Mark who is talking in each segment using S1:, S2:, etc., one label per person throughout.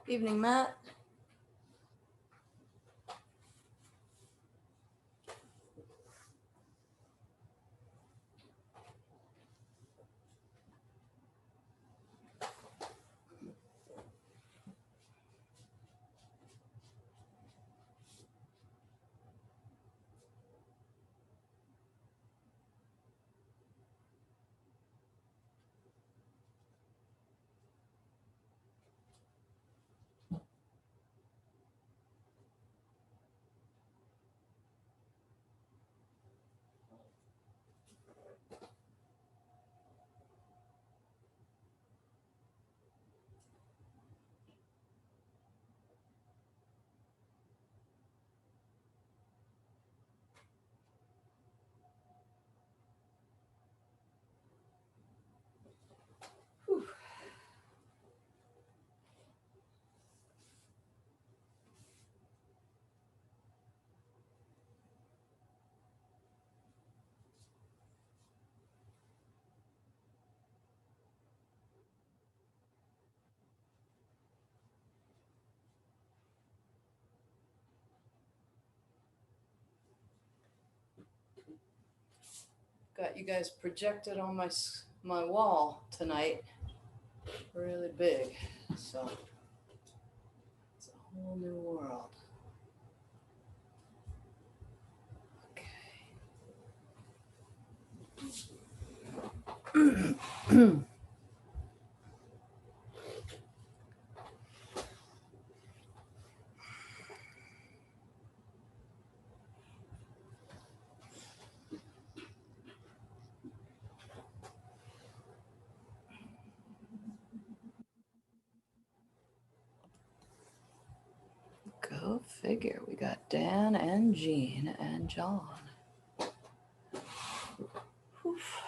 S1: Evening, Matt. Got you guys projected on my wall tonight, really big, so it's a whole new world. Okay. Go figure. We got Dan and Jean and John. Oof.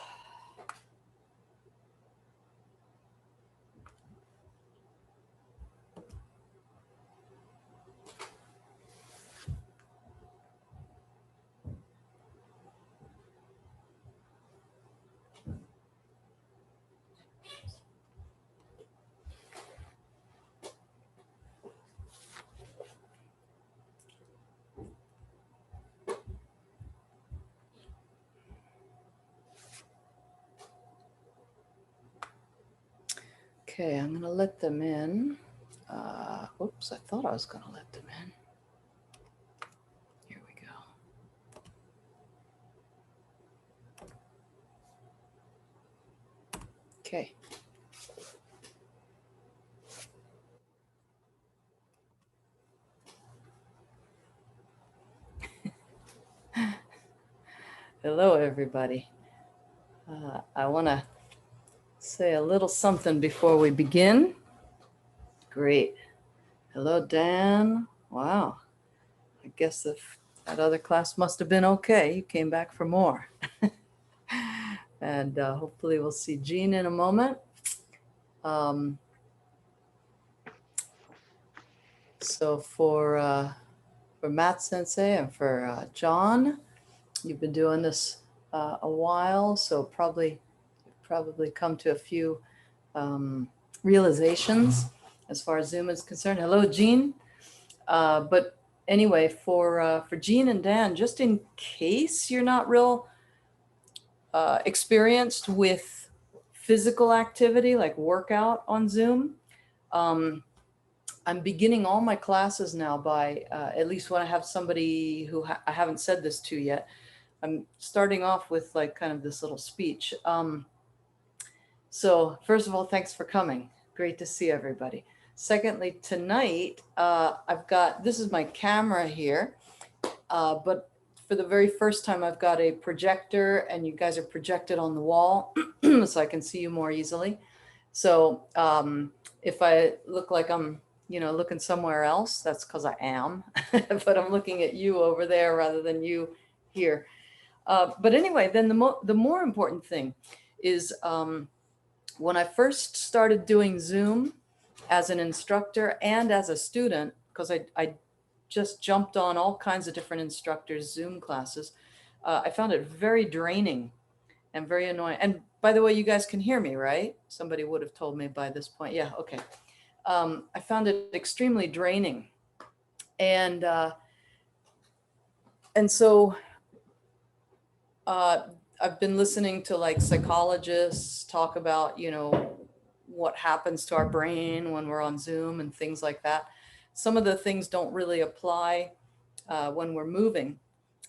S1: Okay, I'm going to let them in. Whoops, I thought I was going to let them in. Here we go. Okay. Hello, everybody. I want to say a little something before we begin. Great. Hello, Dan. Wow. I guess that other class must have been okay. You came back for more. And hopefully we'll see Jean in a moment. So for Matt Sensei and for John, you've been doing this a while, so probably come to a few realizations as far as Zoom is concerned. Hello, Jean. But anyway, for Jean and Dan, just in case you're not real experienced with physical activity like workout on Zoom, I'm beginning all my classes now by, at least when I have somebody who I haven't said this to yet, I'm starting off with like kind of this little speech. So first of all, thanks for coming. Great to see everybody. Secondly, tonight, this is my camera here, but for the very first time, I've got a projector and you guys are projected on the wall so I can see you more easily. So if I look like I'm looking somewhere else, that's because I am, but I'm looking at you over there rather than you here. But anyway, then the more important thing is when I first started doing Zoom as an instructor and as a student, because I just jumped on all kinds of different instructors' Zoom classes, I found it very draining and very annoying. And by the way, you guys can hear me, right? Somebody would have told me by this point. Yeah, okay. I found it extremely draining. And so I've been listening to like psychologists talk about, you know, what happens to our brain when we're on Zoom and things like that. Some of the things don't really apply when we're moving,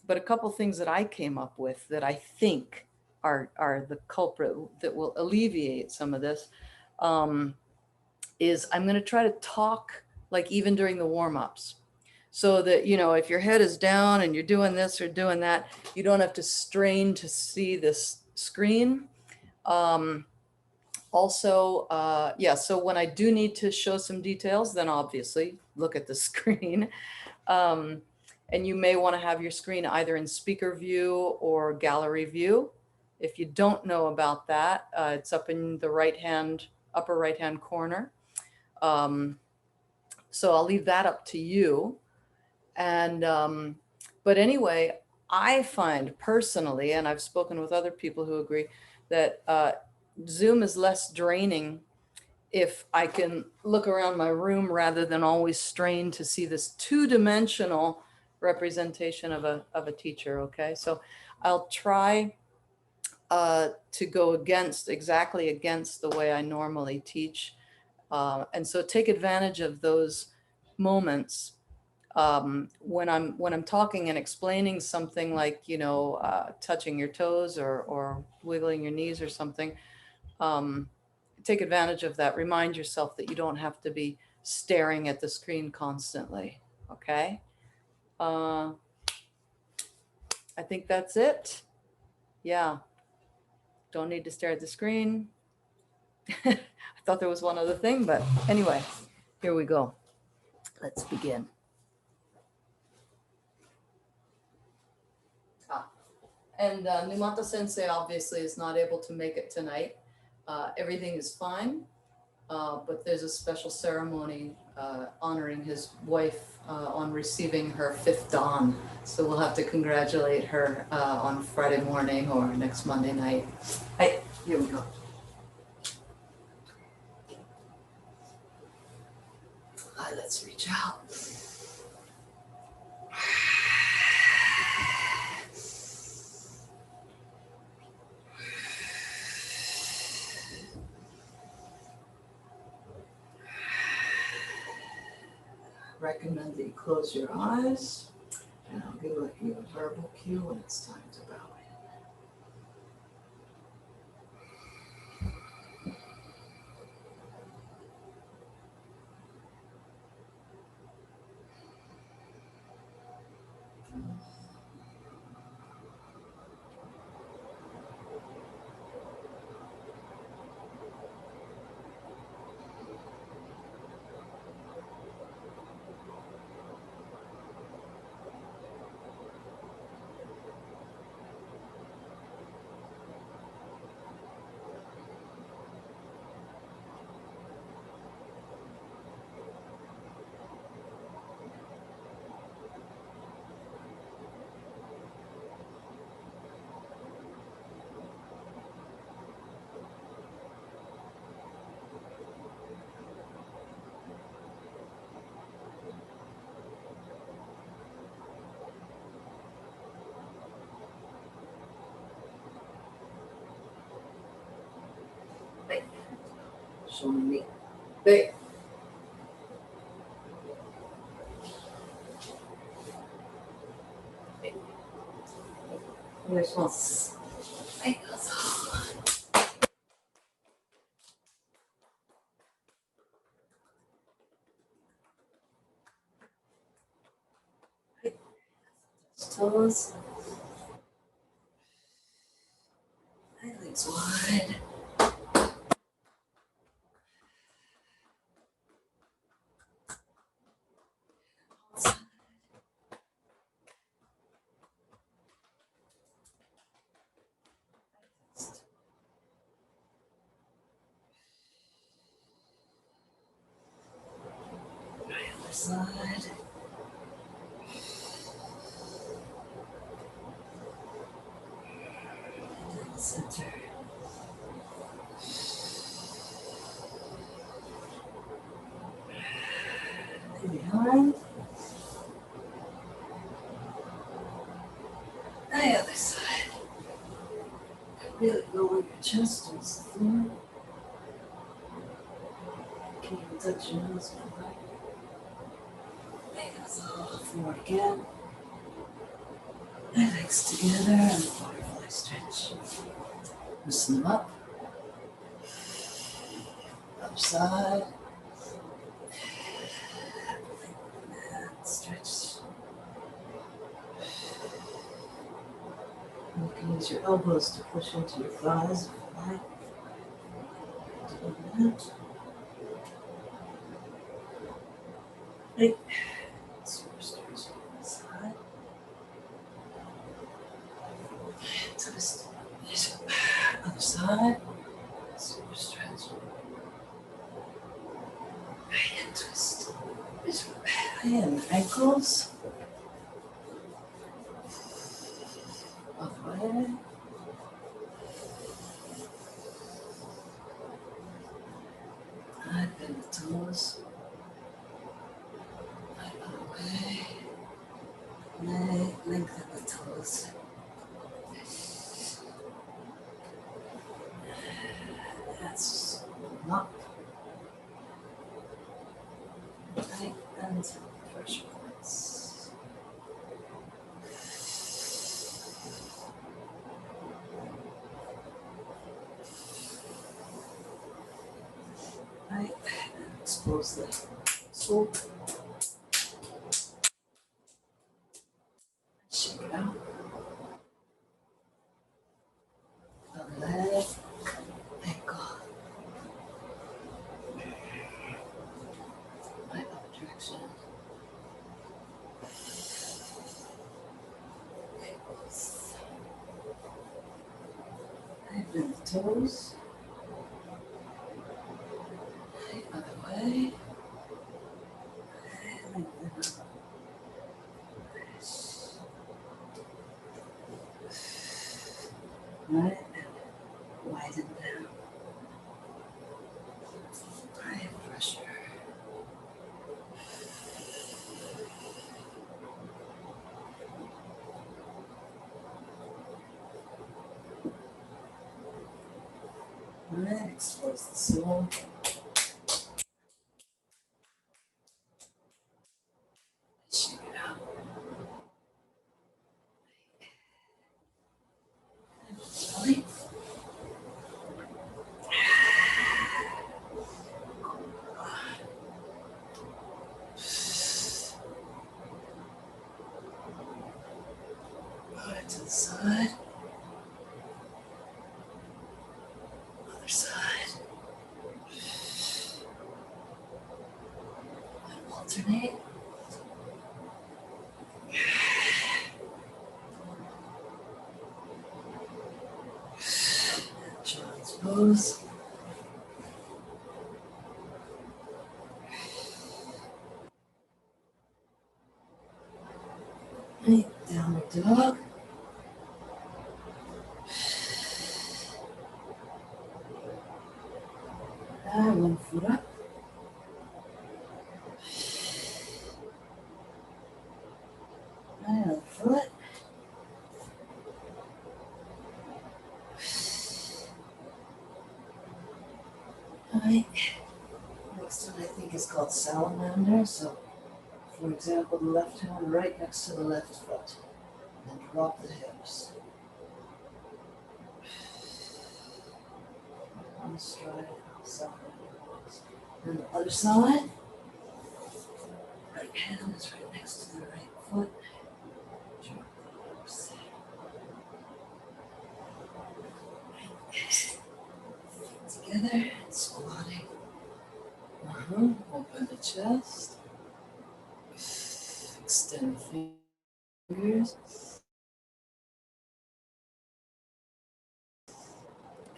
S1: but a couple things that I came up with that I think are the culprit that will alleviate some of this is I'm going to try to talk like even during the warm-ups, so that, you know, if your head is down and you're doing this or doing that, you don't have to strain to see this screen. Also, yeah, so when I do need to show some details, then obviously look at the screen. And you may want to have your screen either in speaker view or gallery view. If you don't know about that, it's up in the upper right-hand corner. So I'll leave that up to you. And, but anyway, I find personally, and I've spoken with other people who agree, that Zoom is less draining if I can look around my room rather than always strain to see this two-dimensional representation of a teacher. Okay, so I'll try to go exactly against the way I normally teach. And so take advantage of those moments when I'm talking and explaining something like, you know, touching your toes or wiggling your knees or something. Take advantage of that. Remind yourself that you don't have to be staring at the screen constantly. Okay. I think that's it. Yeah. Don't need to stare at the screen. I thought there was one other thing, but anyway, here we go. Let's begin. And Numata Sensei obviously is not able to make it tonight. Everything is fine, but there's a special ceremony honoring his wife on receiving her 5th dan. So we'll have to congratulate her on Friday morning or next Monday night. Hey, here we go. Let's reach out. Recommend that you close your eyes, and I'll give you a verbal cue when it's time to bow in. Show me. Hey. There's one. Hey, toes. Legs wide. Other side. Center. behind. The other side. Really lower your chest towards the floor. Can you touch your nose with the back? Make us all forward again. Legs together and butterfly stretch. Loosen them up. Other side. And stretch. You can use your elbows to push into your thighs if you like. Do that. Hey. Super stretch on the side. Twist. Other side. Super stretch. And twist. And ankles. Other way. And bend the toes. Other way. Lengthen the toes. That's up. Right, and pressure points. Right, and expose the sole. Shake it out. Other leg. Ankle. Right, other direction. Ankles. Right, bend the toes. Right, other way. And lengthen up. Right, and widen down. Right, pressure. Right, expose the sole. Shake it out. Belly. Right to the side. Other side. And alternate. And child's pose. Right, downward dog. And one foot up. And another foot. Right. Next one I think is called salamander. So, for example, the left hand right next to the left foot. And drop the hips. One stride, salamander. And the other side. Right hand is right next to the right foot. Drop the hips. Feet together and squatting. Open the chest. Extend fingers.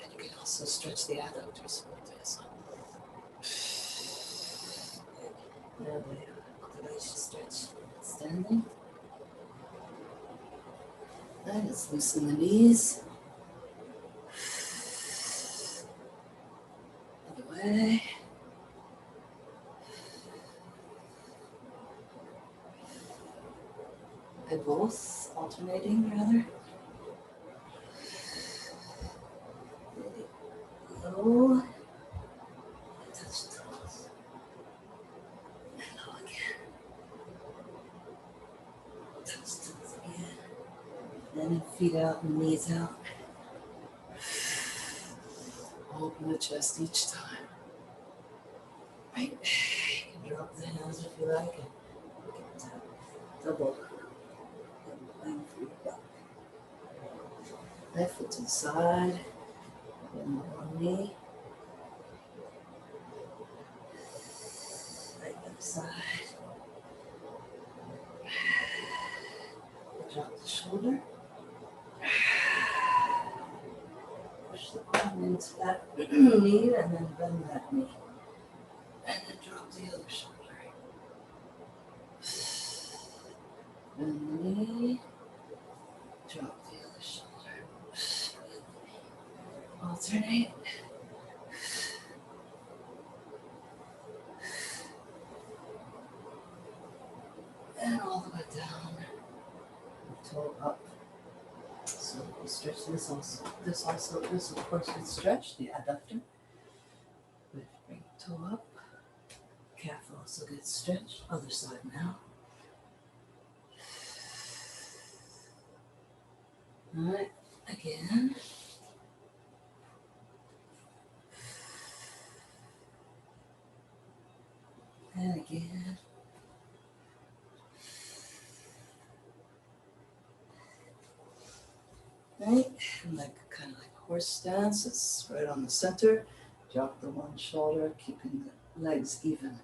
S1: And you can also stretch the adductors like this. And the elevation stretch. Extending. Then let's loosen the knees. Other way. both, alternating rather. Low, touch the toes, and low again. Touch the toes again. Then feet out and knees out. Open the chest each time. Right. You can drop the hands if you like it. Double. And for your back. Left foot to the side. Then one knee. Right other side. Drop the shoulder. Push the arm into that knee and then bend that knee. And then drop the other shoulder. Bend the knee. Drop the other shoulder. Alternate. And all the way down. Toe up. So we stretch this also. This of course gets stretched, the adductor. Bring the toe up. Calf also gets stretched. Other side now. All right, again. And again. Right, and kind of like horse stance, it's right on the center. Drop the one shoulder, keeping the legs even.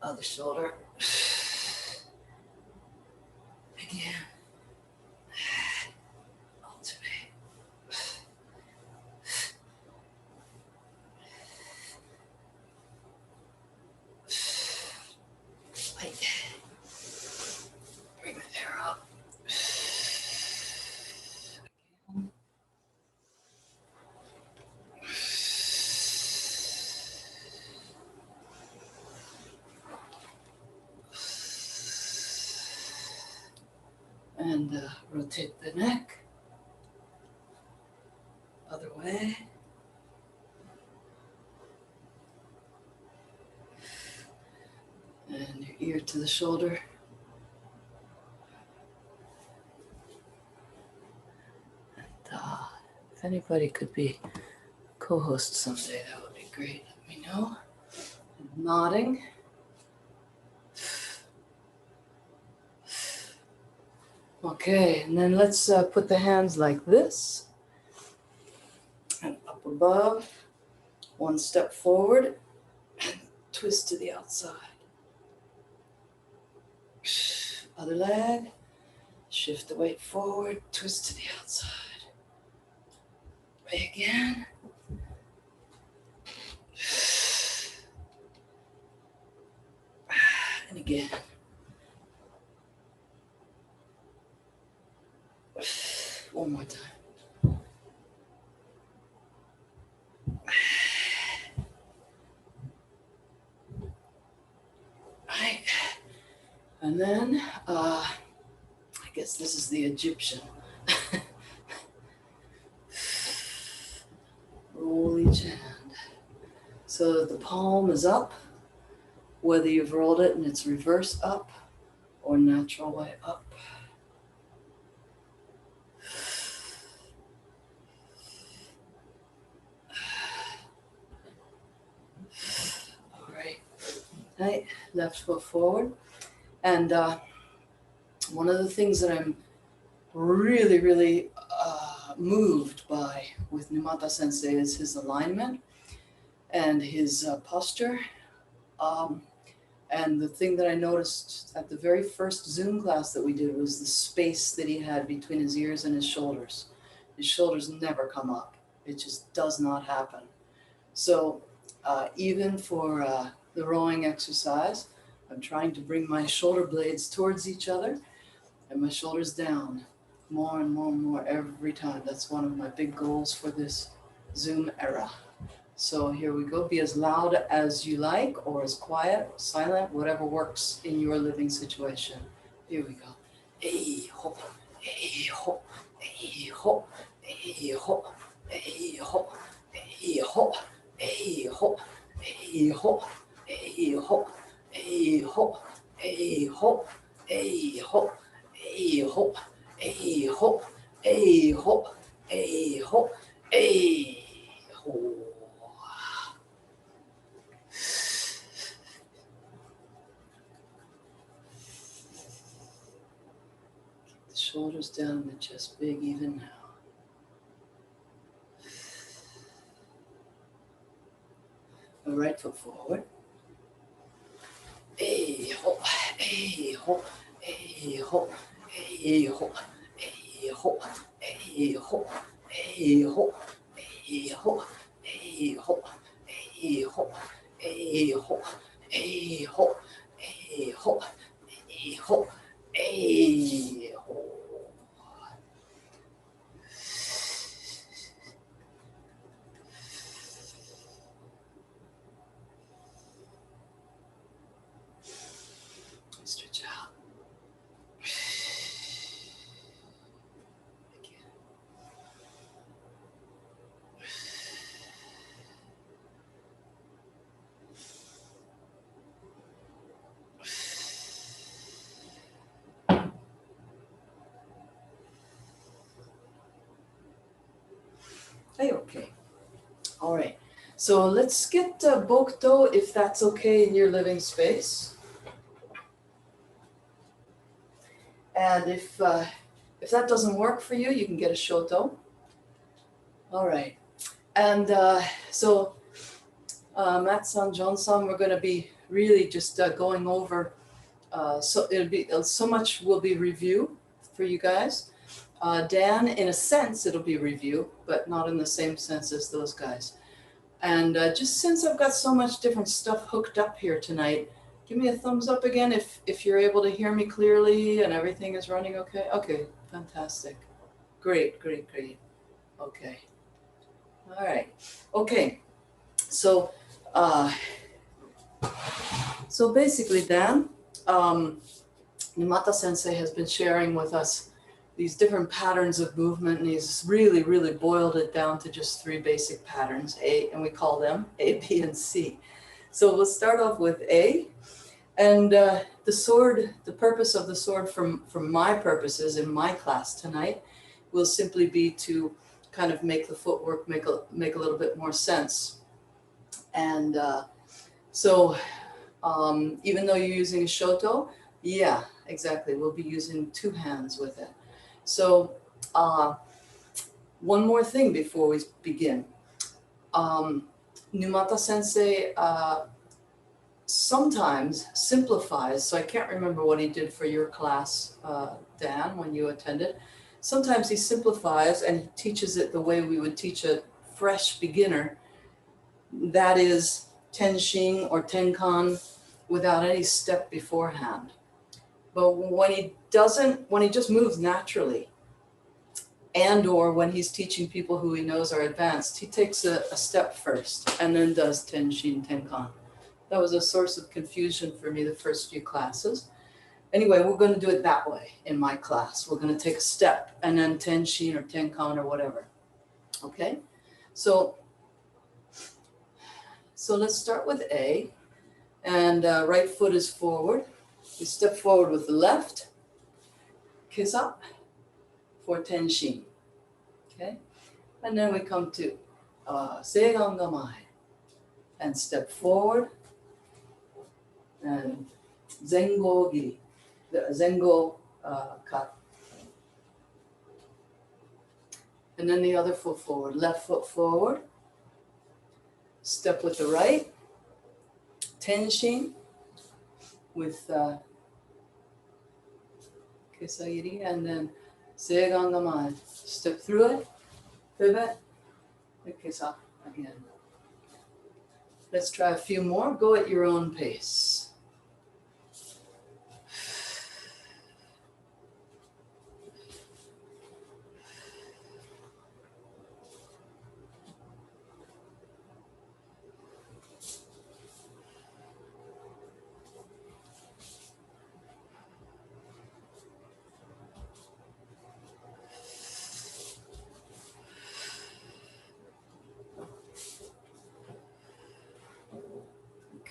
S1: Other shoulder. Again. Alternate. Light. Bring the air up. And rotate the neck. Other way. And your ear to the shoulder. And if anybody could be co-host someday, that would be great. Let me know. And nodding. Okay, and then let's put the hands like this. And up above. One step forward. And twist to the outside. Other leg. Shift the weight forward. Twist to the outside. Way again. And again. One more time. Right. And then, I guess this is the Egyptian. Roll each hand. So the palm is up, whether you've rolled it and it's reverse up or natural way up. Right, left foot forward. And one of the things that I'm really moved by with Numata Sensei is his alignment and his posture. And the thing that I noticed at the very first Zoom class that we did was the space that he had between his ears and his shoulders. His shoulders never come up. It just does not happen. So even for the rowing exercise, I'm trying to bring my shoulder blades towards each other and my shoulders down more and more and more every time. That's one of my big goals for this Zoom era. So here we go. Be as loud as you like or as quiet, silent, whatever works in your living situation. Here we go. Ei ho, ei ho, ei ho, ei ho, ei ho, ei ho, ei ho, ei ho, ei ho, ei ho, ei ho, ei ho, ei ho, ei ho, ei ho, ei ho, ei ho. Shoulders down, the chest big even now. The right foot forward. Hey ho, hey ho, hey ho, hey ho, hey ho, hey ho, hey ho, hey ho, hey ho, hey ho, hey ho, hey ho, hey ho, hey ho, hey ho. Stretch out. Again. Hey, okay. All right. So let's get Bokdo, if that's okay in your living space. And if that doesn't work for you, you can get a shoto. All right. And so Matt-san, John-san, we're going to be really just going over, so it'll be so much will be review for you guys. Dan, in a sense, it'll be review, but not in the same sense as those guys. And just since I've got so much different stuff hooked up here tonight, give me a thumbs up again if you're able to hear me clearly and everything is running okay. Okay, fantastic. Great, great, great. Okay. All right. Okay. So basically, Dan, Nimata Sensei has been sharing with us these different patterns of movement, and he's really, really boiled it down to just 3 basic patterns, and we call them A, B, and C. So we'll start off with A, and the sword, the purpose of the sword from my purposes in my class tonight will simply be to kind of make the footwork make a little bit more sense. And even though you're using a shoto, yeah, exactly, we'll be using 2 hands with it. So one more thing before we begin. Numata Sensei sometimes simplifies, so I can't remember what he did for your class, Dan, when you attended. Sometimes he simplifies and he teaches it the way we would teach a fresh beginner. That is tenshin or tenkan without any step beforehand. But when he just moves naturally, and or when he's teaching people who he knows are advanced, he takes a step first and then does tenshin, tenkan. That was a source of confusion for me the first few classes. Anyway, we're going to do it that way in my class. We're going to take a step and then tenshin or tenkan or whatever. Okay? So let's start with A. And right foot is forward. We step forward with the left, kiss up for tenshin. Okay? And then we come to seigan gamai and step forward and zengo giri, the zengo cut. And then the other foot forward, left foot forward, step with the right, tenshin with kesagiri, and then seigan gamai, step through it, pivot, and kiss up again. Let's try a few more. Go at your own pace.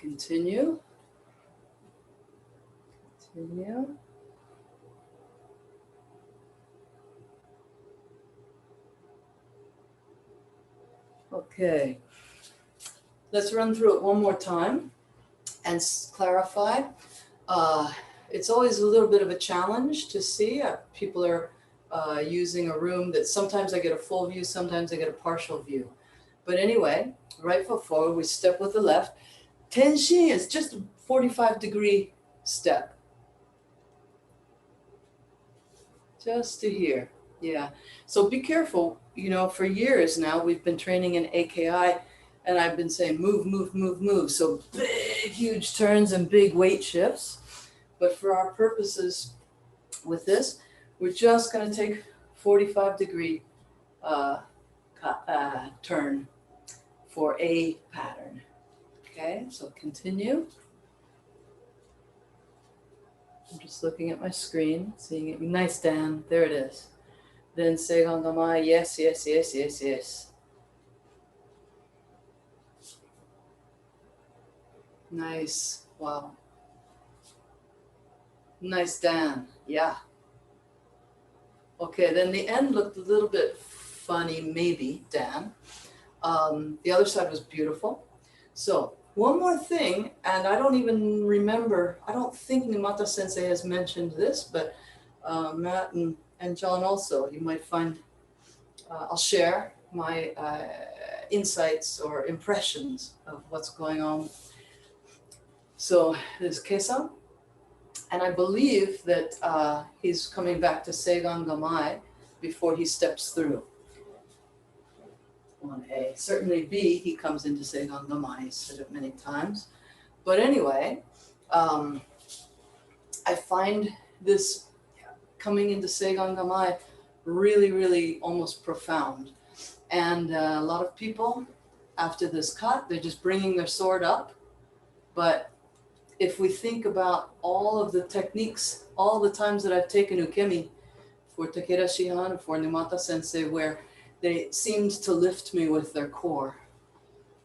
S1: continue. Continue. Okay. Let's run through it one more time and clarify. It's always a little bit of a challenge to see. People are using a room that sometimes I get a full view, sometimes I get a partial view. But anyway, right foot forward, we step with the left. Tenshi is just a 45-degree step. Just to here. Yeah. So be careful. You know, for years now, we've been training in AKI, and I've been saying move, move, move, move. So big, huge turns and big weight shifts. But for our purposes with this, we're just going to take 45-degree turn for a pattern. Okay, so continue. I'm just looking at my screen, seeing it. Nice, Dan. There it is. Then Seigon Gamai. Yes, yes, yes, yes, yes. Nice. Wow. Nice, Dan. Yeah. Okay, then the end looked a little bit funny, maybe, Dan. The other side was beautiful. So one more thing, and I don't even remember, I don't think Nimata Sensei has mentioned this, but Matt and John also, you might find, I'll share my insights or impressions of what's going on. So there's Kesa, and I believe that he's coming back to Seigon Gamai before he steps through. On A. Certainly B, he comes into Seigon Gamai, he's said it many times. But anyway, I find this coming into Seigon Gamai really, really almost profound. And a lot of people, after this cut, they're just bringing their sword up. But if we think about all of the techniques, all the times that I've taken ukemi for Takeda Shihan and for Nimata Sensei, where they seemed to lift me with their core.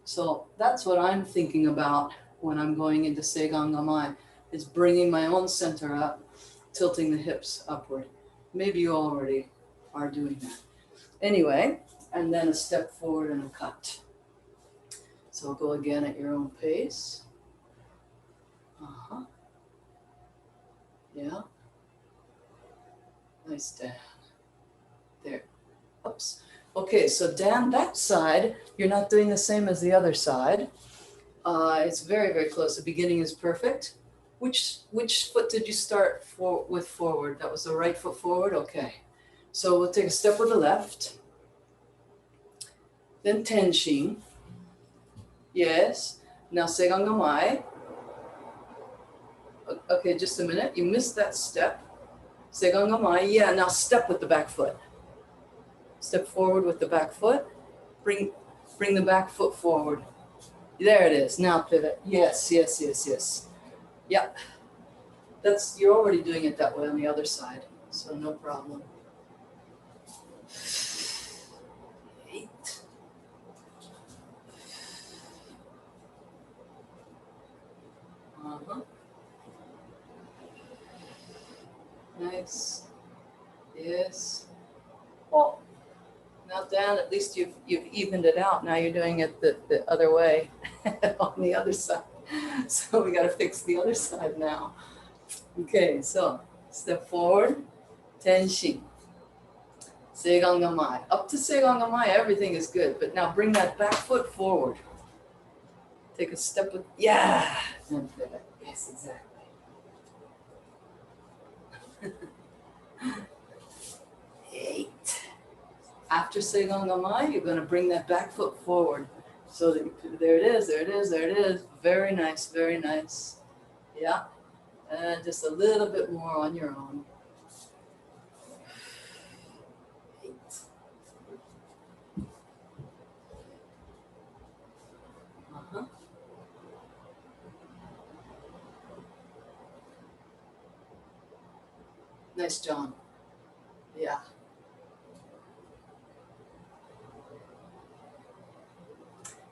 S1: So that's what I'm thinking about when I'm going into Seigon Gamai, is bringing my own center up, tilting the hips upward. Maybe you already are doing that. Anyway, and then a step forward and a cut. So go again at your own pace. Yeah. Nice, Dan. There. Oops. Okay, so Dan, that side, you're not doing the same as the other side. It's very, very close. The beginning is perfect. Which foot did you start with forward? That was the right foot forward? Okay. So we'll take a step with the left. Then Tenshin. Yes. Now Seigon Gamai. Okay, just a minute. You missed that step. Seigon Gamai. Yeah, now step with the back foot. Step forward with the back foot. Bring the back foot forward. There it is. Now pivot. Yes, yes, yes, yes. Yep. You're already doing it that way on the other side, so no problem. 8. Nice. Yes. Oh. Now, Dan, at least you've evened it out. Now you're doing it the other way on the other side. So we got to fix the other side now. Okay, so step forward, Tenshin. Seigon Gamai. Up to Seigon Gamai, everything is good. But now bring that back foot forward. Take a step with, yeah. And pivot. Yes, exactly. After Seigon Gamai, you're going to bring that back foot forward. So that there it is, there it is, there it is. Very nice, very nice. Yeah. And just a little bit more on your own. 8. Nice, John. Yeah.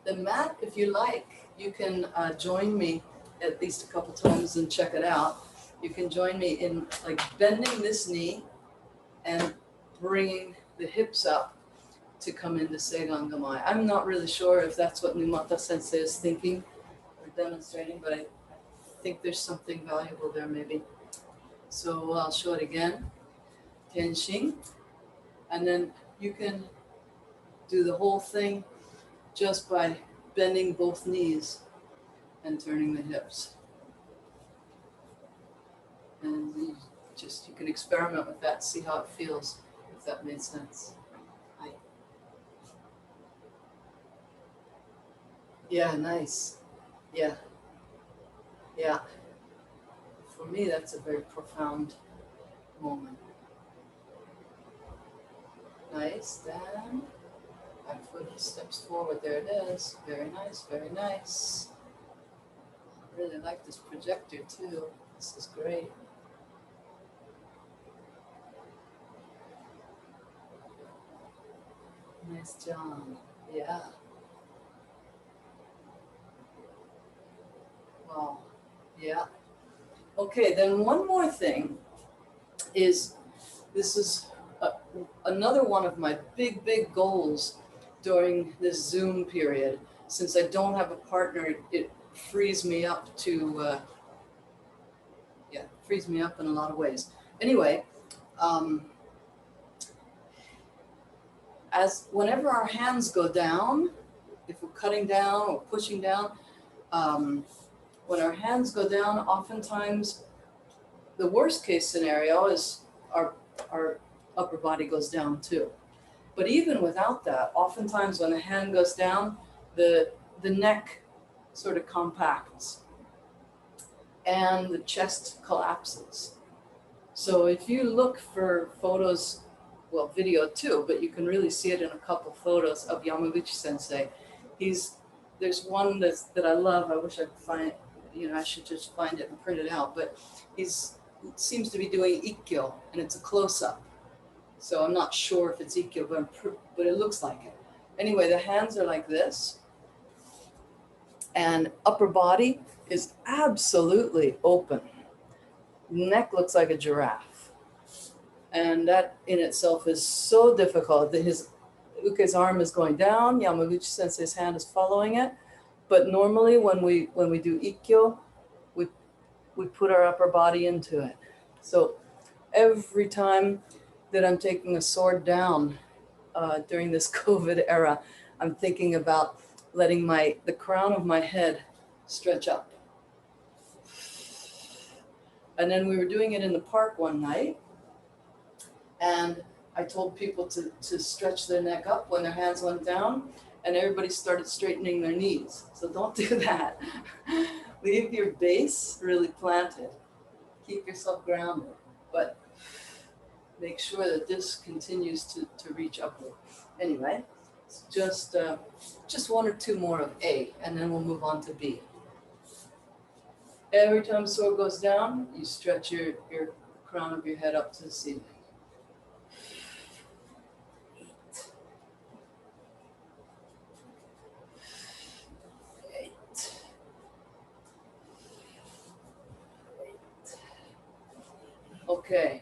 S1: Then Matt, if you like, you can join me at least a couple times and check it out. You can join me in like bending this knee and bringing the hips up to come into Seigan Gamai. I'm not really sure if that's what Numata Sensei is thinking or demonstrating, but I think there's something valuable there maybe. So I'll show it again. Tenshin. And then you can do the whole thing just by bending both knees and turning the hips. And you can experiment with that, see how it feels, if that made sense. Yeah, nice. Yeah. Yeah. For me, that's a very profound moment. Nice. Then back foot steps forward. There it is. Very nice. Very nice. I really like this projector too. This is great. Nice job. Yeah. Wow. Yeah. Okay, then one more thing is, this is another one of my big goals during this Zoom period. Since I don't have a partner, it frees me up to, frees me up in a lot of ways. Anyway, as whenever our hands go down, if we're cutting down or pushing down, when our hands go down, oftentimes the worst case scenario is our upper body goes down too. But even without that, oftentimes when the hand goes down, the neck sort of compacts and the chest collapses. So if you look for photos, well, video too, but you can really see it in a couple photos of Yamaguchi Sensei. There's one that I love. I wish I could find, I should just find it and print it out, but he seems to be doing ikkyo, and it's a close-up. So I'm not sure if it's ikkyo, but it looks like it. Anyway, the hands are like this, and upper body is absolutely open. Neck looks like a giraffe. And that in itself is so difficult. Uke's arm is going down, Yamaguchi Sensei's hand is following it. But normally when we do ikkyo, we put our upper body into it. So every time that I'm taking a sword down during this COVID era, I'm thinking about letting the crown of my head stretch up. And then we were doing it in the park one night, and I told people to stretch their neck up when their hands went down, and everybody started straightening their knees. So don't do that. Leave your base really planted. Keep yourself grounded, but make sure that this continues to reach upward. Anyway, just one or two more of A, and then we'll move on to B. Every time the sword goes down, you stretch your crown of your head up to the ceiling. 8. 8. Okay,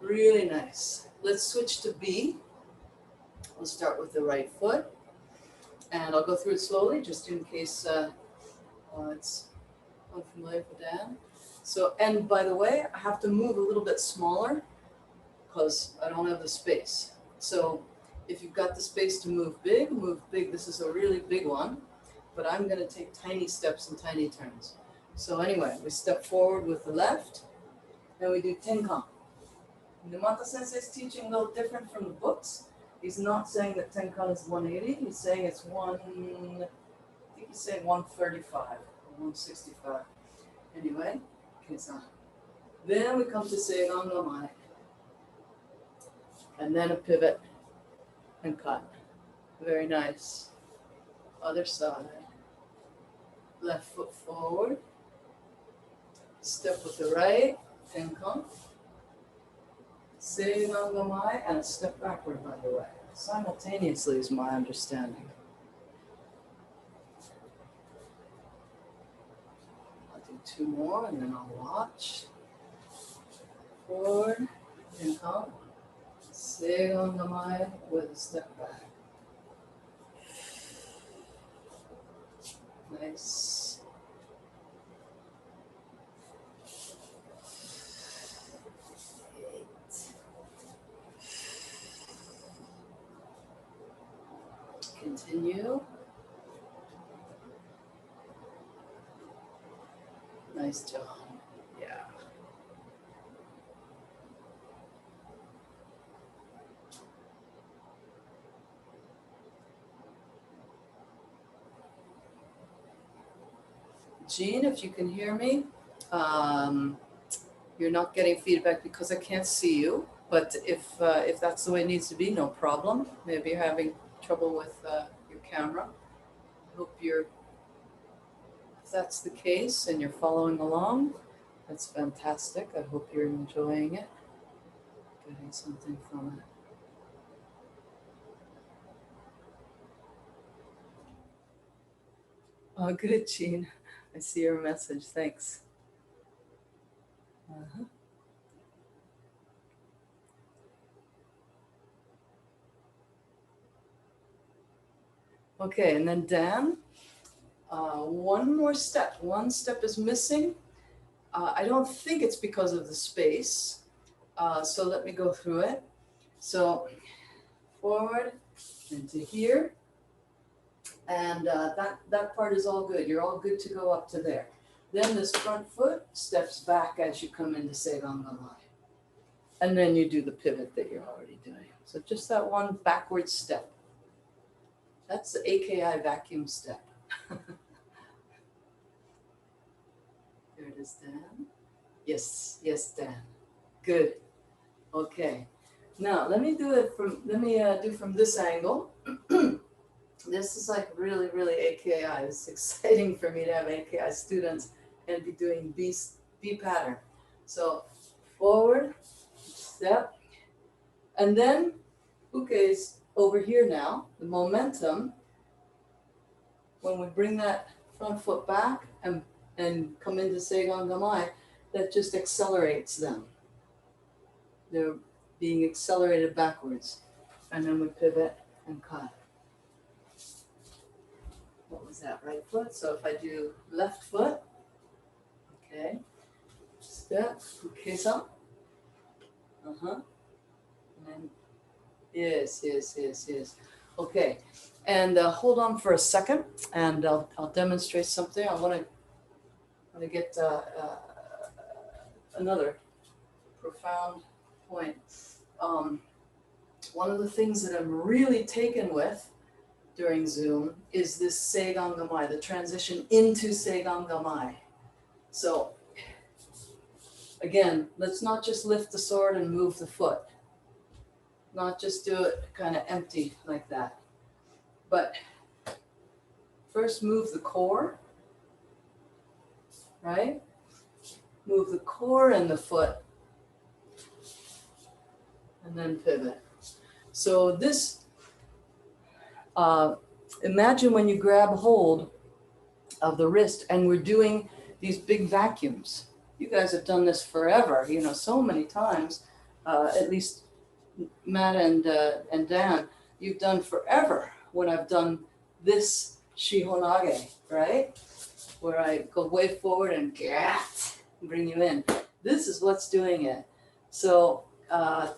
S1: really nice. Let's switch to B. We'll start with the right foot, and I'll go through it slowly just in case it's unfamiliar for Dan. So, and by the way, I have to move a little bit smaller because I don't have the space. So if you've got the space to move big, move big. This is a really big one, but I'm going to take tiny steps and tiny turns. So anyway, we step forward with the left, and we do tenkan. Numata Sensei is teaching a little different from the books. He's not saying that tenkan is 180. He's saying it's I think he's saying 135 or 165. Anyway, kesa. Then we come to Seigan Gamai. And then a pivot and cut. Very nice. Other side. Left foot forward. Step with the right. Tenkan. Seigan Gamai, and a step backward, by the way. Simultaneously is my understanding. Do 2 more and then I'll watch. Forward and up. Seigangamai with a step back. Nice. Continue. Nice job. Yeah. Jean, if you can hear me, you're not getting feedback because I can't see you. But if that's the way it needs to be, no problem. Maybe you're having trouble with your camera. I hope if that's the case and you're following along, that's fantastic. I hope you're enjoying it, getting something from it. Oh, good, Jean. I see your message. Thanks. Okay, and then Dan, one more step. One step is missing. I don't think it's because of the space. So let me go through it. So forward into here. And that part is all good. You're all good to go up to there. Then this front foot steps back as you come into Seigangamai. And then you do the pivot that you're already doing. So just that one backward step. That's the AKI vacuum step. There it is, Dan. Yes, yes, Dan. Good. Okay. Now let me do from this angle. This is like really, really AKI. It's exciting for me to have AKI students and be doing B pattern. So forward, step, and then uke is over here now. The momentum, when we bring that front foot back and come into Seigangamai, that just accelerates them. They're being accelerated backwards. And then we pivot and cut. What was that, right foot? So if I do left foot, okay, step, ukesa, and then, yes. Okay, and hold on for a second, and I'll demonstrate something. I want to get another profound point. One of the things that I'm really taken with during Zoom is this Seigangamai, the transition into Seigangamai. So again, let's not just lift the sword and move the foot. Not just do it kind of empty like that. But first move the core, right? Move the core and the foot. And then pivot. So this, imagine when you grab hold of the wrist and we're doing these big vacuums. You guys have done this forever, so many times, at least Matt and Dan, you've done forever when I've done this shihonage, right? Where I go way forward and bring you in. This is what's doing it. So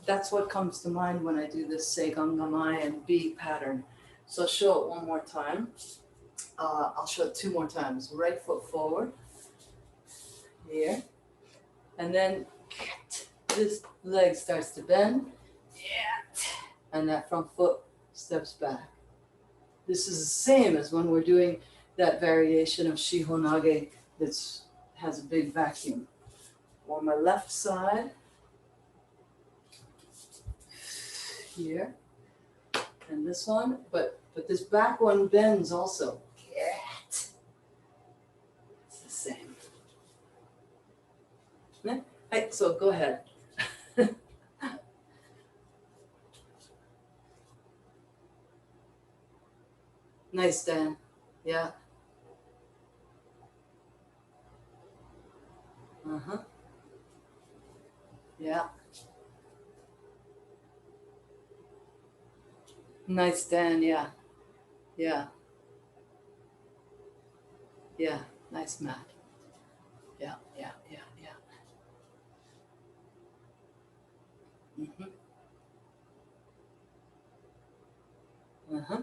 S1: that's what comes to mind when I do this Seigangamai and B pattern. So show it one more time. I'll show it 2 more times. Right foot forward, here, and then this leg starts to bend, and that front foot steps back. This is the same as when we're doing that variation of shihonage that has a big vacuum. On my left side, here, and this one, but this back one bends also. It's the same. Right, so go ahead. Nice, Dan. Yeah. Uh-huh. Yeah. Nice, Dan. Yeah. Yeah. Yeah. Nice, Matt. Yeah. Yeah. Yeah. Yeah. Mm-hmm. Uh-huh.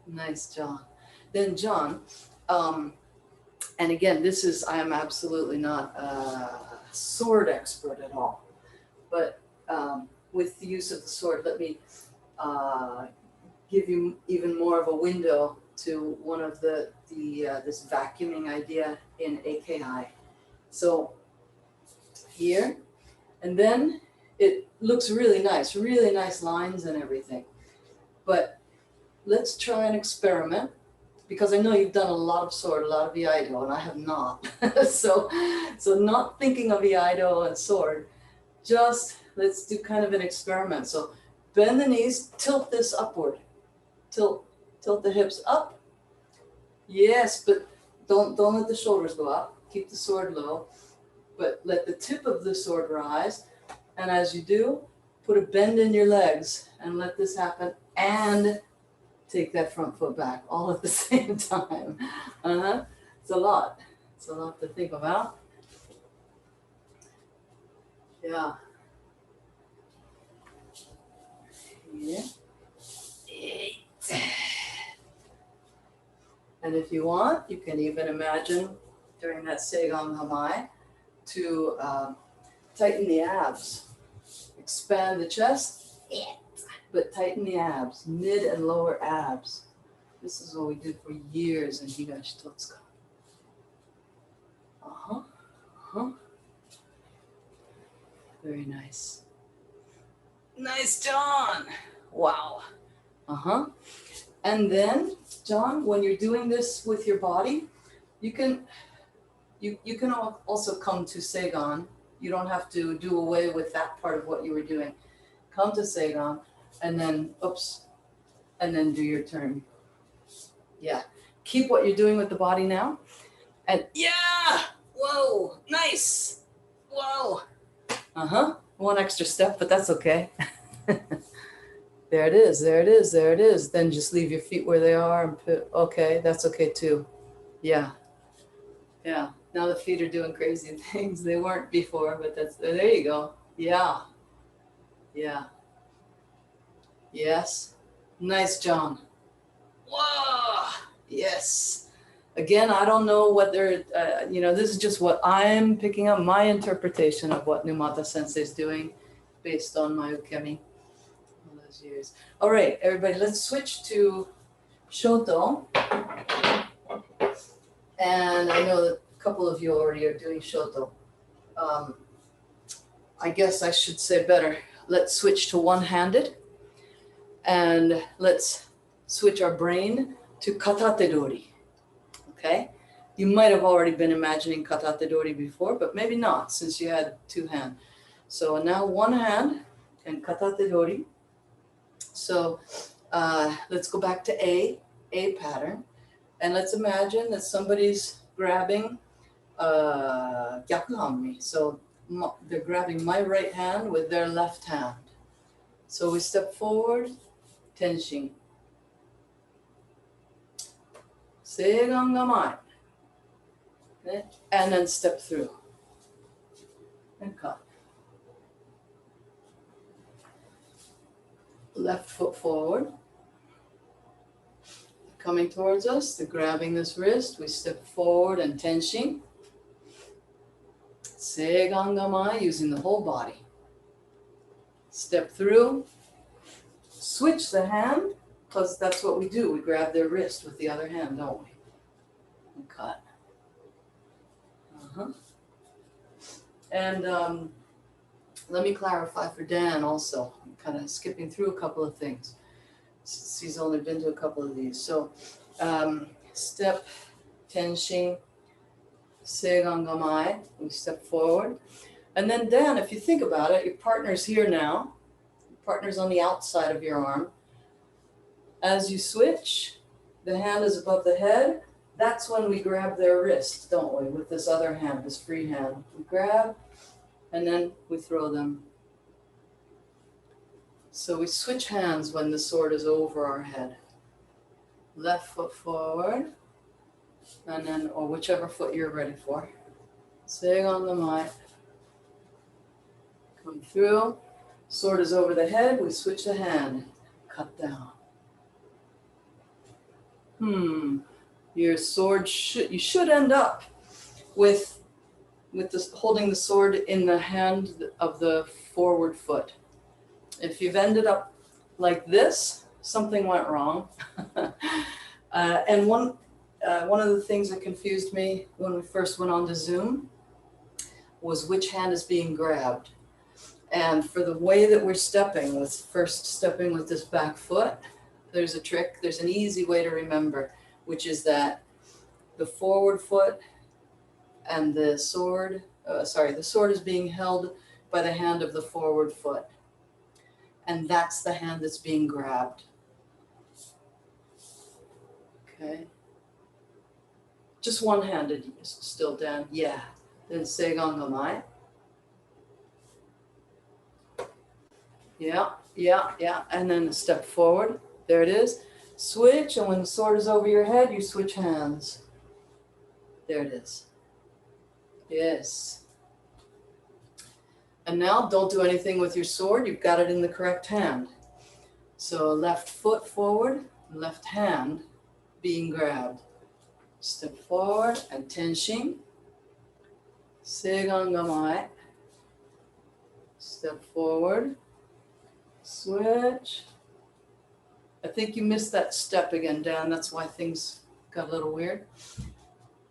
S1: Nice, John. Then, John, and again, I am absolutely not a sword expert at all, but with the use of the sword, let me give you even more of a window to one of this vacuuming idea in AKI. So here, and then it looks really nice lines and everything. But let's try an experiment, because I know you've done a lot of sword, a lot of Aikido, and I have not. so not thinking of Aikido and sword, just let's do kind of an experiment. So bend the knees, tilt this upward. Tilt the hips up. Yes, but don't let the shoulders go up. Keep the sword low, but let the tip of the sword rise. And as you do, put a bend in your legs and let this happen, and take that front foot back all at the same time. It's a lot. It's a lot to think about. Yeah. Yeah. And if you want, you can even imagine during that Seigang Hamai to tighten the abs, expand the chest, but tighten the abs, mid and lower abs. This is what we did for years in Higashi Totsuka. Very nice. Nice, John. Wow. And then, John, when you're doing this with your body, you can also come to Seigan. You don't have to do away with that part of what you were doing. Come to Seigan, and then, and then do your turn. Yeah. Keep what you're doing with the body now. And yeah! Whoa! Nice! Whoa! One extra step, but that's okay. There it is, there it is, there it is. Then just leave your feet where they are and put, okay, that's okay too. Yeah. Yeah. Now the feet are doing crazy things. They weren't before, but there you go. Yeah. Yeah. Yes. Nice, John. Whoa. Yes. Again, I don't know whether, this is just what I'm picking up, my interpretation of what Numata Sensei is doing based on my ukemi all those years. All right, everybody, let's switch to Shoto. And I know that a couple of you already are doing Shoto. I guess I should say better, let's switch to one-handed, and let's switch our brain to katate dori. Okay, you might have already been imagining katate dori before, but maybe not, since you had two hands. So now one hand and katate dori. So let's go back to A pattern, and let's imagine that somebody's grabbing gyakuhanmi. So they're grabbing my right hand with their left hand. So we step forward, tenshin. Seigan gamai. And then step through. And cut. Left foot forward. Coming towards us, they're grabbing this wrist. We step forward and tenshin. Seigan gamai, using the whole body. Step through. Switch the hand, because that's what we do. We grab their wrist with the other hand, don't we? And cut. And let me clarify for Dan also. I'm kind of skipping through a couple of things, since he's only been to a couple of these. So step, tenshin, seigan gamai, we step forward. And then Dan, if you think about it, your partner's here now. Your partner's on the outside of your arm. As you switch, the hand is above the head, that's when we grab their wrist, don't we? With this other hand, this free hand. We grab and then we throw them. So we switch hands when the sword is over our head. Left foot forward, and then, or whichever foot you're ready for. Seigon Gamai. Come through. Sword is over the head, we switch the hand. Cut down. Your sword you should end up with this, holding the sword in the hand of the forward foot. If you've ended up like this, something went wrong. And one of the things that confused me when we first went on to Zoom was which hand is being grabbed. And for the way that we're stepping, with first stepping with this back foot, there's a trick. There's an easy way to remember, which is that the forward foot and the sword, the sword is being held by the hand of the forward foot. And that's the hand that's being grabbed. Okay. Just one-handed still, Dan. Yeah. Then Seigon Gamai. Yeah. And then a step forward. There it is. Switch, and when the sword is over your head, you switch hands. There it is. Yes. And now don't do anything with your sword. You've got it in the correct hand. So left foot forward, left hand being grabbed. Step forward and tenshin. Seigon Gamai. Step forward. Switch. I think you missed that step again, Dan. That's why things got a little weird.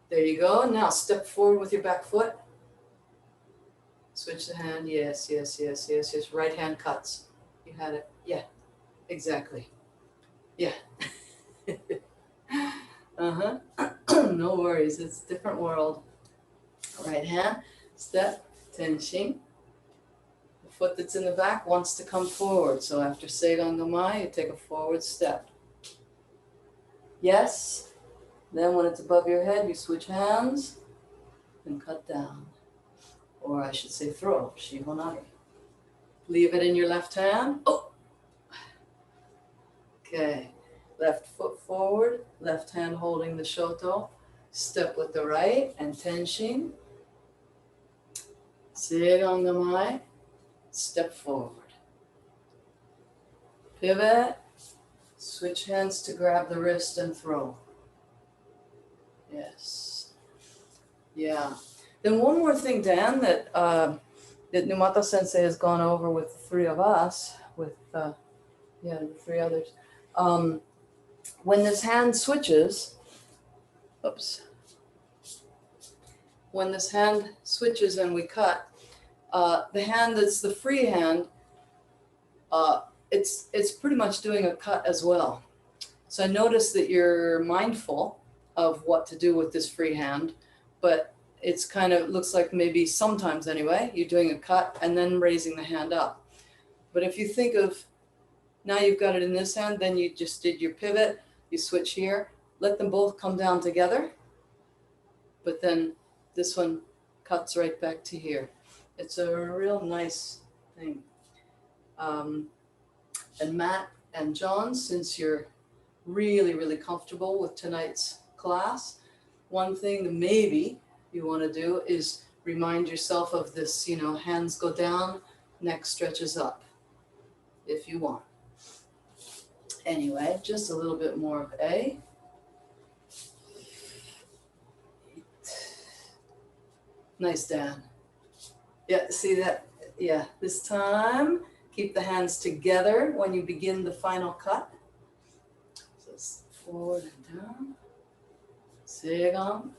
S1: There you go. Now step forward with your back foot. Switch the hand. Yes. Right hand cuts. You had it. Yeah, exactly. Yeah. No worries. It's a different world. Right hand. Step. Tenshin. The foot that's in the back wants to come forward. So after Seigon Gamai, you take a forward step. Yes. Then when it's above your head, you switch hands and cut down. Or I should say throw, Shihonari. Leave it in your left hand. Oh. Okay. Left foot forward, left hand holding the shoto. Step with the right and tenshin. Seigon Gamai. Step forward. Pivot. Switch hands to grab the wrist and throw. Yes. Yeah. Then one more thing, Dan, that Numata Sensei has gone over with the three of us, with the three others. When this hand switches, when this hand switches and we cut, the hand that's the free hand, it's pretty much doing a cut as well. So I noticed that you're mindful of what to do with this free hand, but it's kind of looks like maybe sometimes anyway, you're doing a cut and then raising the hand up. But if you think of, now you've got it in this hand, then you just did your pivot, you switch here, let them both come down together, but then this one cuts right back to here. It's a real nice thing. And Matt and John, since you're really, really comfortable with tonight's class, one thing that maybe you want to do is remind yourself of this, hands go down, neck stretches up, if you want. Anyway, just a little bit more of A. Nice, Dan. Yeah, see that? Yeah, this time, keep the hands together when you begin the final cut. So forward and down. Seigon.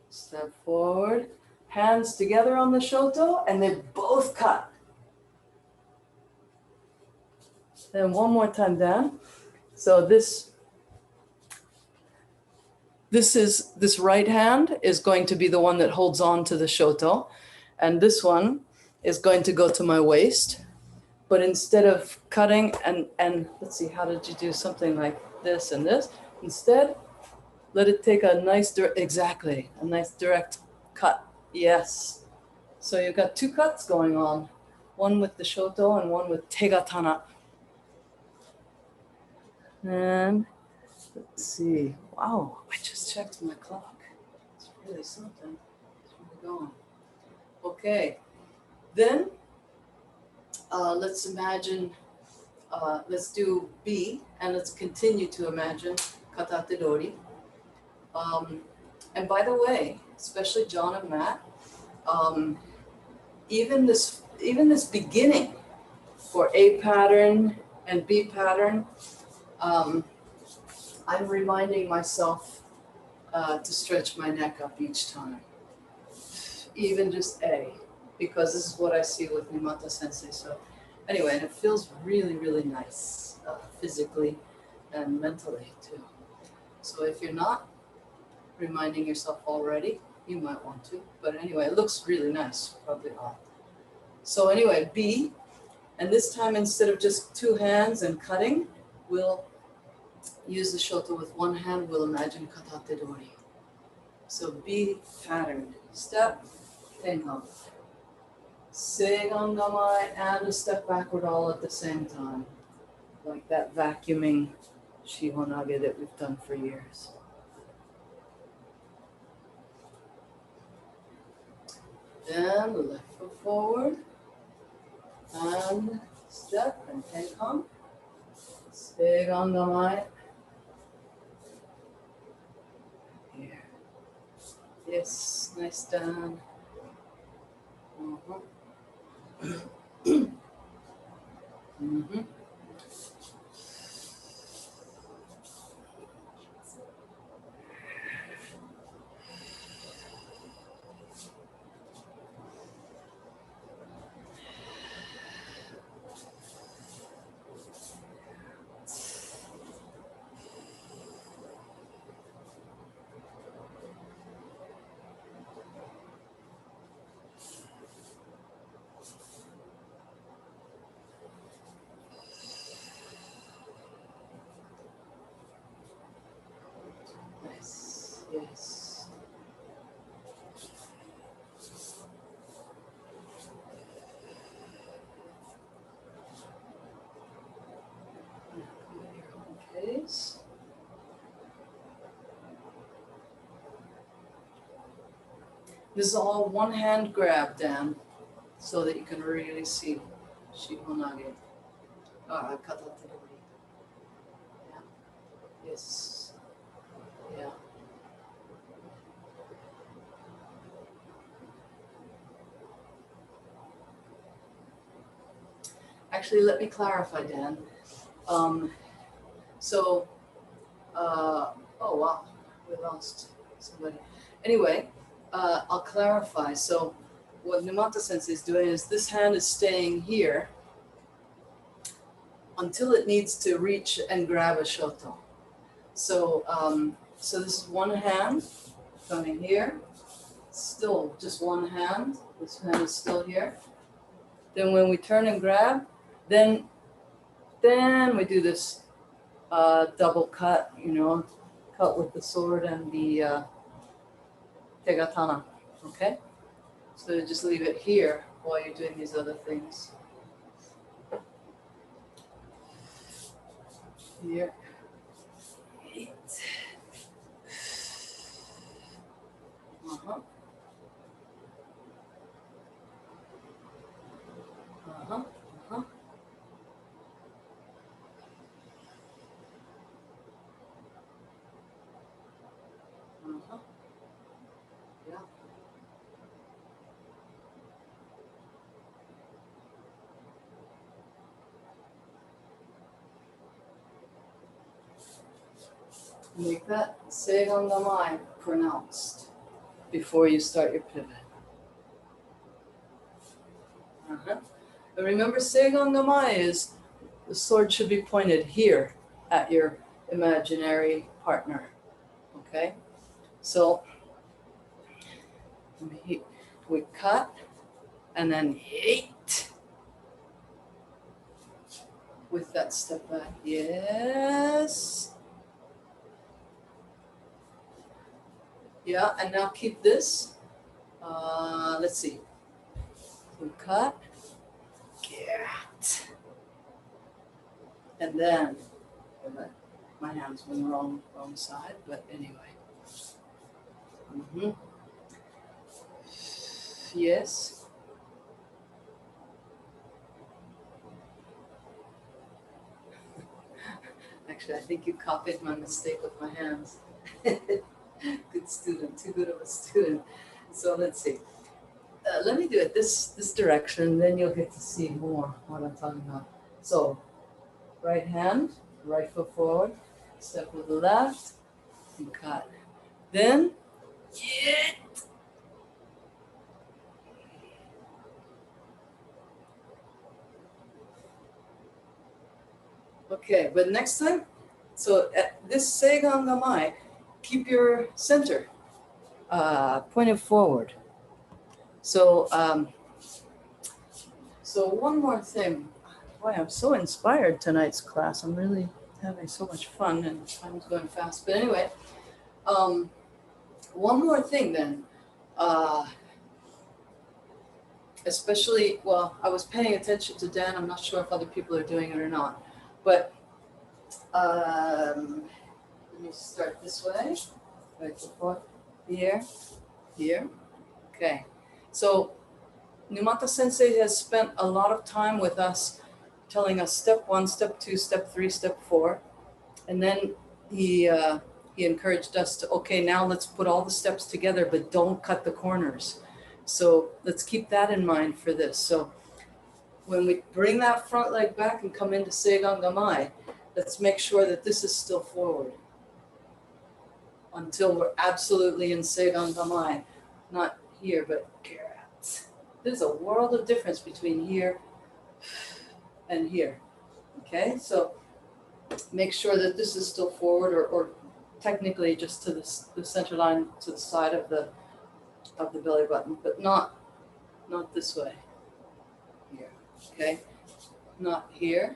S1: Step forward. Hands together on the shoto, and they both cut. Then one more time down. So this right hand is going to be the one that holds on to the shoto, and this one is going to go to my waist. But instead of cutting and let's see, how did you do something like this and this? Instead, Let it take a nice, exactly, a nice direct cut. Yes. So you've got two cuts going on, one with the shoto and one with tegatana. And let's see. Wow, I just checked my clock. It's really something. It's really going. Okay. Then let's imagine, let's do B, and let's continue to imagine katate dori. And by the way, especially John and Matt, even this beginning for A pattern and B pattern, I'm reminding myself to stretch my neck up each time, even just A, because this is what I see with Nimata Sensei. So anyway, and it feels really, really nice, physically and mentally too. So if you're not reminding yourself already, you might want to, but anyway, it looks really nice, probably not. So anyway, B, and this time instead of just two hands and cutting, we'll use the shoto with one hand, we'll imagine katate dori. So B pattern, step, tenkan, seigan gamai, and a step backward all at the same time, like that vacuuming shihonage that we've done for years. Then the left foot forward, and step and tenkan, seigan gamai. Here. Yes, nice down. Nice, yes. Pace. This is all one hand grab, Dan, so that you can really see shihonage. Katate dori. Yeah. Yes. Yeah. Actually, let me clarify, Dan. Oh wow, we lost somebody. Anyway, I'll clarify. So what Nimata Sensei is doing is this hand is staying here until it needs to reach and grab a shoto. So, so this is one hand coming here, still just one hand. This hand is still here. Then when we turn and grab, then we do this double cut, cut with the sword and the tegatana, okay? So just leave it here while you're doing these other things. Here. 8. Uh-huh. Uh-huh. Uh-huh. Uh-huh. Yeah. Make that seigan gamai pronounced before you start your pivot. Uh-huh. And remember, seigan gamai is the sword should be pointed here at your imaginary partner. Okay? So we cut and then hit with that step back. Yes. Yeah, and now keep this. Let's see. Cut. Get. And then, my hands went the wrong side, but anyway. Yes. Actually, I think you copied my mistake with my hands. Good student, too good of a student. So let's see. Let me do it this direction, then you'll get to see more what I'm talking about. So, right hand, right foot forward, step with the left, and cut. Then, get. Okay, but next time, so at this Seigan Gamai, keep your center pointed forward. So, so one more thing. Boy, I'm so inspired tonight's class. I'm really having so much fun and time's going fast. But anyway, one more thing then. Especially, well, I was paying attention to Dan. I'm not sure if other people are doing it or not. But let me start this way. Right foot here, here. Okay. So Numata Sensei has spent a lot of time with us telling us step 1, step 2, step 3, step 4. And then he encouraged us to, okay, now let's put all the steps together, but don't cut the corners. So let's keep that in mind for this. So when we bring that front leg back and come into Seigan Gamai, let's make sure that this is still forward until we're absolutely in Seigan Gamai. Not here, but here. There's a world of difference between here and here. Okay, so make sure that this is still forward, or technically just to the center line, to the side of the belly button, but not this way. Here, okay, not here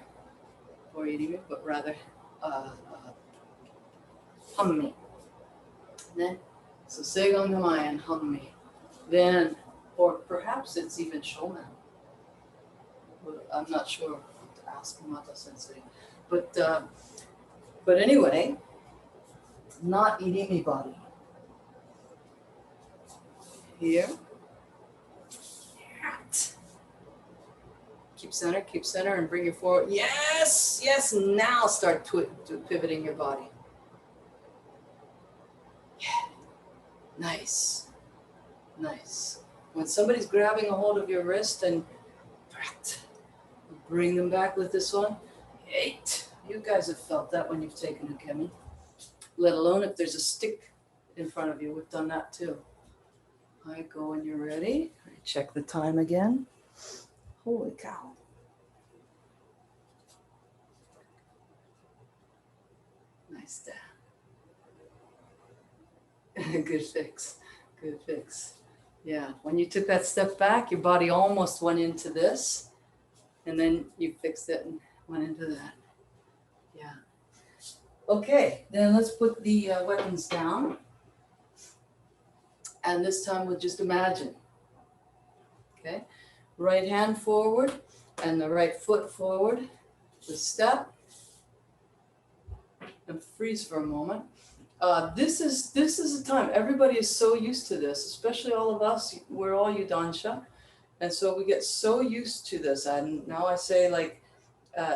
S1: or irimi, but rather hammi. Then, so Seigan Gamai and hammi. Then, or perhaps it's even shomen. I'm not sure to ask Numata Sensei, but anyway, not irimi body. Here. Keep center, and bring it forward. Yes, yes. Now start pivoting your body. Yeah. Nice, nice. When somebody's grabbing a hold of your wrist and bring them back with this one. 8. You guys have felt that when you've taken a kemi. Let alone if there's a stick in front of you. We've done that too. I go when you're ready. Check the time again. Holy cow. Nice, Dan. Good fix. Good fix. Yeah, when you took that step back, your body almost went into this, and then you fixed it and went into that. Yeah. Okay, then let's put the weapons down. And this time we'll just imagine. Okay, right hand forward and the right foot forward. The step. And freeze for a moment. This is a time, everybody is so used to this, especially all of us, we're all Yudansha. And so we get so used to this. And now I say, like,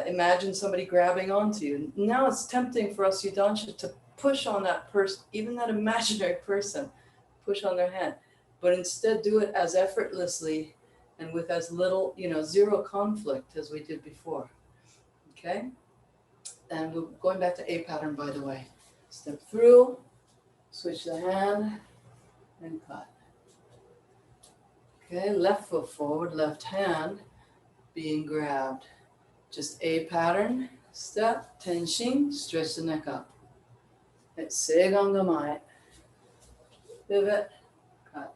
S1: imagine somebody grabbing onto you. Now it's tempting for us Yudansha to push on that person, even that imaginary person, push on their hand. But instead do it as effortlessly and with as little, zero conflict as we did before. Okay? And we're going back to A pattern, by the way. Step through, switch the hand, and cut. Okay, left foot forward, left hand being grabbed. Just A pattern, step, tenshin, stretch the neck up. It's Seigan Gamai. Pivot, cut.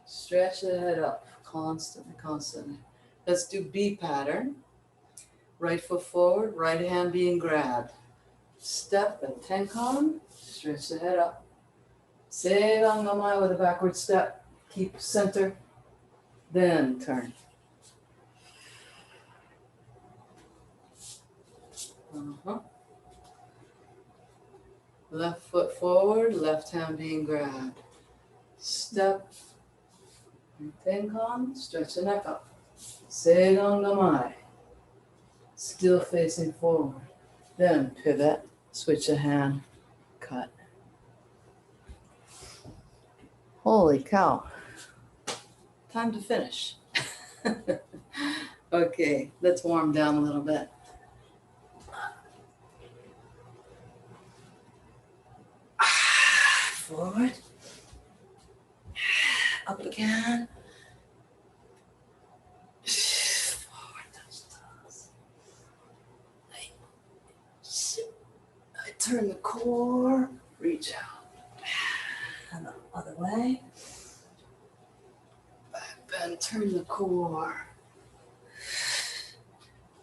S1: Stretch the head up, constantly, constantly. Let's do B pattern. Right foot forward, right hand being grabbed. Step and tenkan, stretch the head up. Seirangamai with a backward step. Keep center. Then turn. Left foot forward, left hand being grabbed. Step. And tenkan, stretch the neck up. Seirangamai. Still facing forward. Then pivot, switch a hand, cut. Holy cow. Time to finish. Okay, let's warm down a little bit. Forward. Up again. Forward, touch toes. I turn the core, reach out. And the other way. Back bend, turn the core.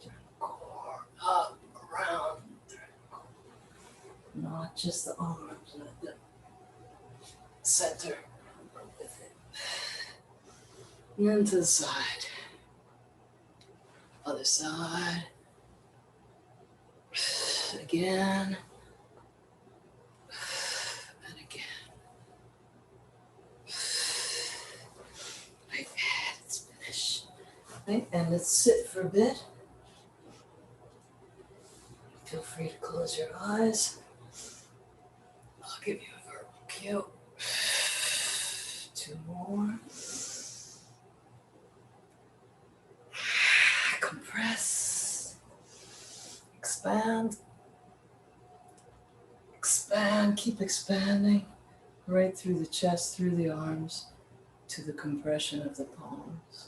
S1: Turn the core up, around. Turn the core. Not just the arms, but the center. With it. And then to the side. Other side. Again. And again. Right, let's finish. Right, and let's sit for a bit. Feel free to close your eyes. I'll give you a verbal cue. 2 more. Compress. Expand. Expand. Keep expanding. Right through the chest, through the arms, to the compression of the palms.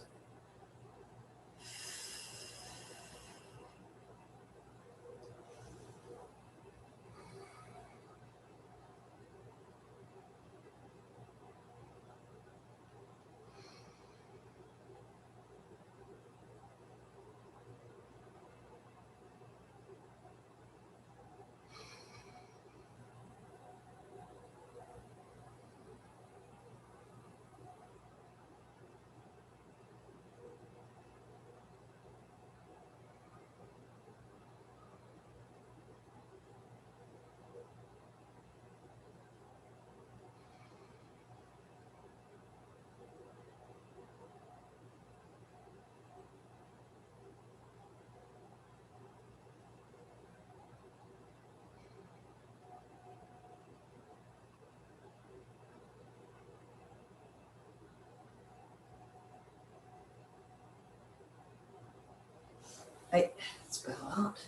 S1: Hey, let's bow out.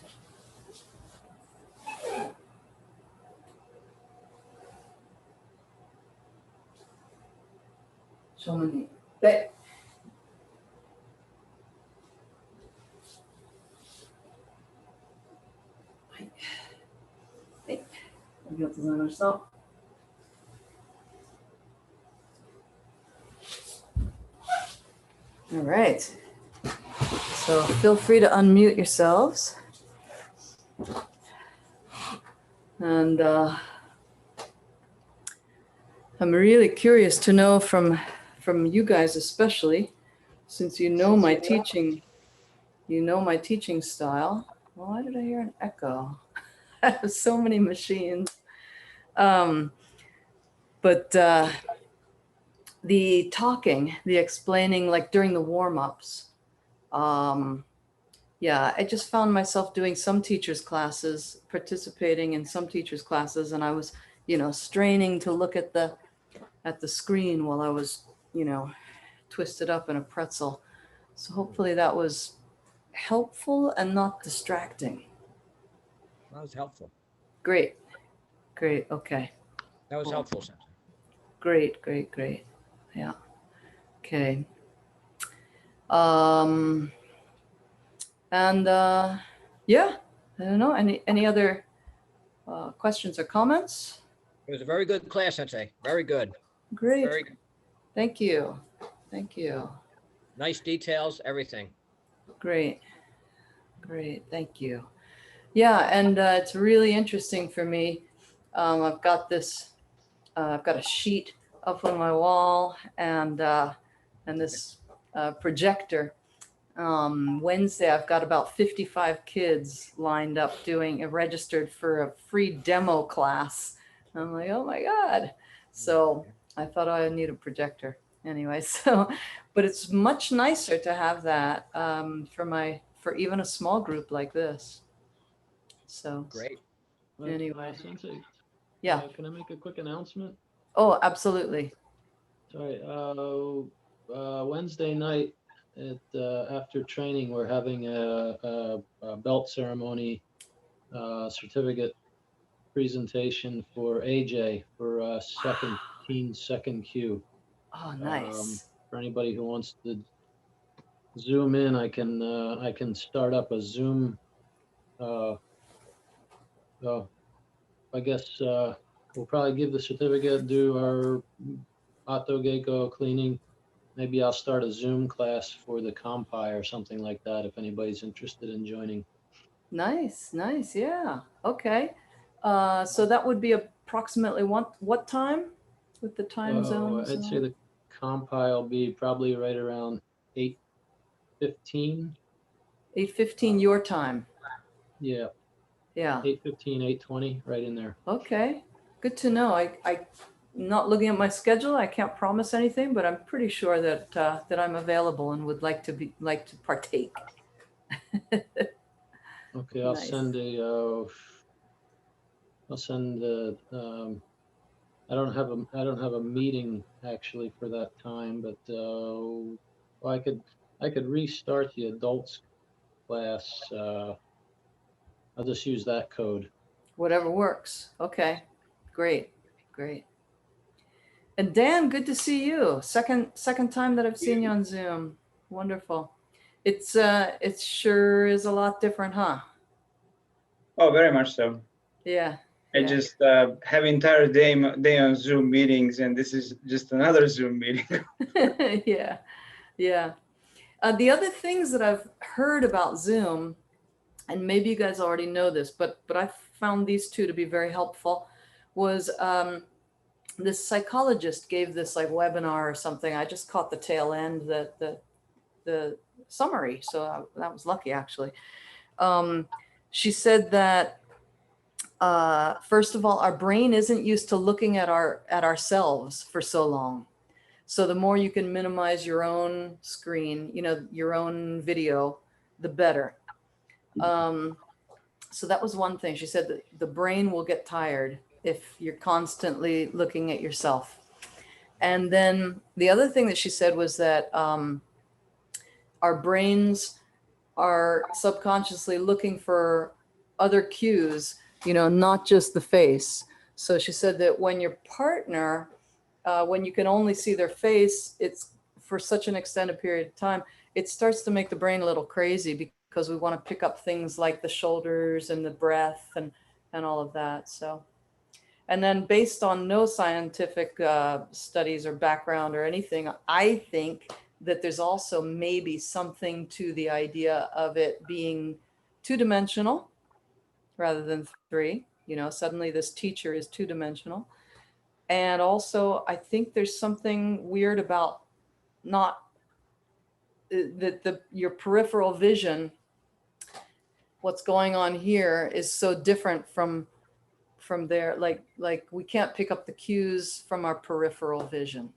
S1: Show me. Hey. Hey. We got to learn our stop. All right. So feel free to unmute yourselves. And I'm really curious to know from you guys, especially since you know my teaching style. Why did I hear an echo? I have so many machines. But the talking, the explaining, like during the warm-ups, yeah, I just found myself doing some teachers' classes, participating in some teachers' classes, and I was, straining to look at the screen while I was, twisted up in a pretzel. So hopefully that was helpful and not distracting.
S2: That was helpful.
S1: Great. Okay.
S2: That was helpful, Sensei.
S1: Great. Yeah. Okay. And yeah, I don't know. Any other questions or comments?
S2: It was a very good class, Sensei. Very good.
S1: Great.
S2: Very good.
S1: Thank you.
S2: Nice details, everything.
S1: Great. Thank you. Yeah, and it's really interesting for me. I've got this I've got a sheet up on my wall and this projector. Wednesday, I've got about 55 kids lined up registered for a free demo class. I'm like, oh my God. So I thought I need a projector anyway. So, but it's much nicer to have that for even a small group like this. So
S2: Great.
S1: anyway,
S3: Sensei,
S1: yeah.
S3: can I make a quick announcement?
S1: Oh, absolutely.
S3: Sorry. Wednesday night after training, we're having a belt ceremony certificate presentation for AJ for second Q.
S1: Oh, nice.
S3: For anybody who wants to zoom in, I can start up a Zoom. I guess we'll probably give the certificate, do our Atto Geiko cleaning. Maybe I'll start a Zoom class for the compi or something like that if anybody's interested in joining.
S1: Nice, nice. Yeah. Okay. So that would be approximately what time with the time zones?
S3: I'd say the compi will be probably right around 8:15.
S1: 8:15 your time.
S3: Yeah.
S1: Yeah.
S3: 8:15, 8:20, right in there.
S1: Okay. Good to know. I'm not looking at my schedule. I can't promise anything, but I'm pretty sure that that I'm available and would like to partake.
S3: Okay, I'll
S1: Nice.
S3: send I don't have a meeting actually for that time, but well, I could restart the adults class. I'll just use that code.
S1: Whatever works. Okay. Great. Great. And Dan, good to see you. Second time that I've seen you on Zoom. Wonderful. It sure is a lot different, huh?
S4: Oh, very much so.
S1: Yeah.
S4: I just have entire day on Zoom meetings, and this is just another Zoom meeting.
S1: Yeah. Yeah. The other things that I've heard about Zoom, and maybe you guys already know this, but I found these two to be very helpful, was this psychologist gave this like webinar or something. I just caught the tail end, the summary. So that was lucky, actually. She said that first of all, our brain isn't used to looking at ourselves for so long. So the more you can minimize your own screen, your own video, the better. So that was one thing. She said that the brain will get tired if you're constantly looking at yourself. And then the other thing that she said was that our brains are subconsciously looking for other cues, not just the face. So she said that when your partner, when you can only see their face, it's for such an extended period of time, it starts to make the brain a little crazy because we want to pick up things like the shoulders and the breath and all of that. So, and then based on no scientific studies or background or anything, I think that there's also maybe something to the idea of it being two-dimensional rather than three. Suddenly this teacher is two-dimensional. And also, I think there's something weird about not that your peripheral vision, what's going on here is so different from there. Like we can't pick up the cues from our peripheral vision.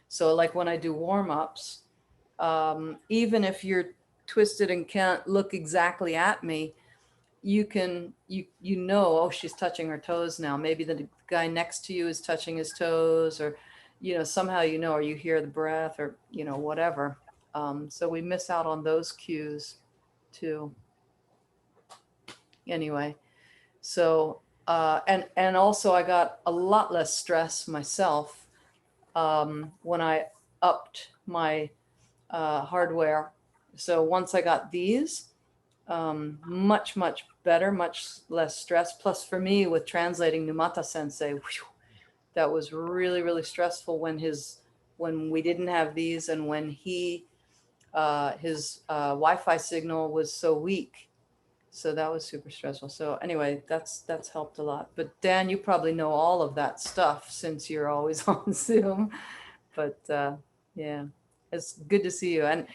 S1: So like when I do warm-ups, even if you're twisted and can't look exactly at me, you know, oh, she's touching her toes now. Maybe the guy next to you is touching his toes, or, somehow, or you hear the breath, or, whatever. So we miss out on those cues too. Anyway, so, and also I got a lot less stress myself when I upped my hardware. So once I got these, much better, much less stress. Plus for me with translating Numata Sensei, that was really stressful when we didn't have these, and when his Wi-Fi signal was so weak. So that was super stressful. So anyway, that's helped a lot. But Dan, you probably know all of that stuff since you're always on Zoom. But yeah, it's good to see you. And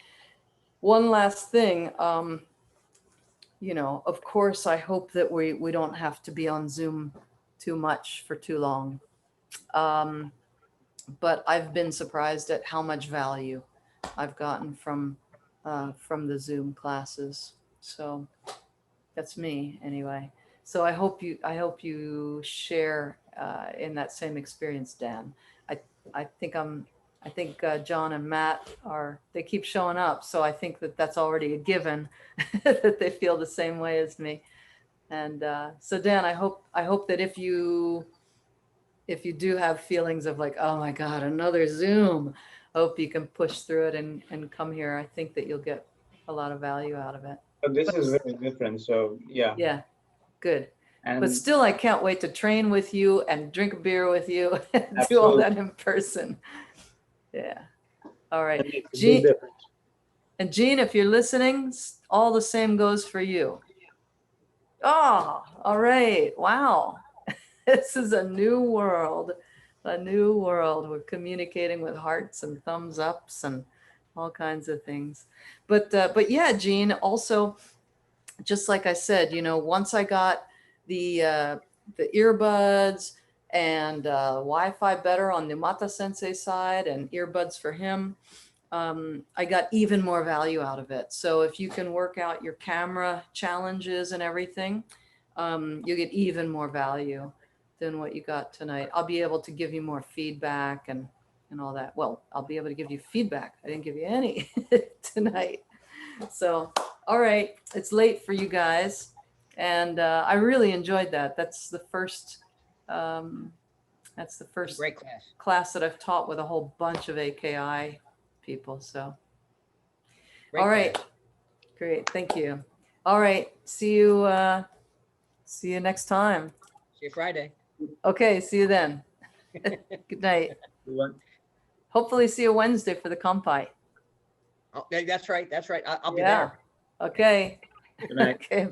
S1: one last thing, you know, of course, I hope that we don't have to be on Zoom too much for too long. But I've been surprised at how much value I've gotten from the Zoom classes. So that's me anyway. So I hope you share in that same experience, Dan. I think John and Matt they keep showing up. So I think that's already a given that they feel the same way as me. And so Dan, I hope that if you do have feelings of like, oh my God, another Zoom, I hope you can push through it and come here. I think that you'll get a lot of value out of it.
S4: But this is very different. So yeah.
S1: Yeah, good.
S4: And
S1: But still, I can't wait to train with you and drink a beer with you and do all that in person. Yeah. All right.
S3: That makes a big
S1: Gene,
S3: difference.
S1: and Gene, if you're listening, all the same goes for you. Oh, all right. Wow. This is a new world, a new world. We're communicating with hearts and thumbs ups and all kinds of things. But yeah, Gene, also, just like I said, you know, once I got the earbuds and Wi-Fi better on Numata Sensei side and earbuds for him, I got even more value out of it. So if you can work out your camera challenges and everything, you get even more value than what you got tonight. I'll be able to give you more feedback and all that. Well, I'll be able to give you feedback. I didn't give you any tonight. So, all right, it's late for you guys. And I really enjoyed that. That's the first
S2: Great class.
S1: class that I've taught with a whole bunch of AKI people. So,
S2: Great
S1: all right,
S2: class.
S1: great, thank you. All right, see you next time.
S2: See you Friday.
S1: Okay, see you then. Good night. Hopefully see you Wednesday for the Kampai.
S2: Oh, that's right. That's right. I'll be
S1: Yeah.
S2: there.
S1: Okay.
S4: Good night.
S1: Okay.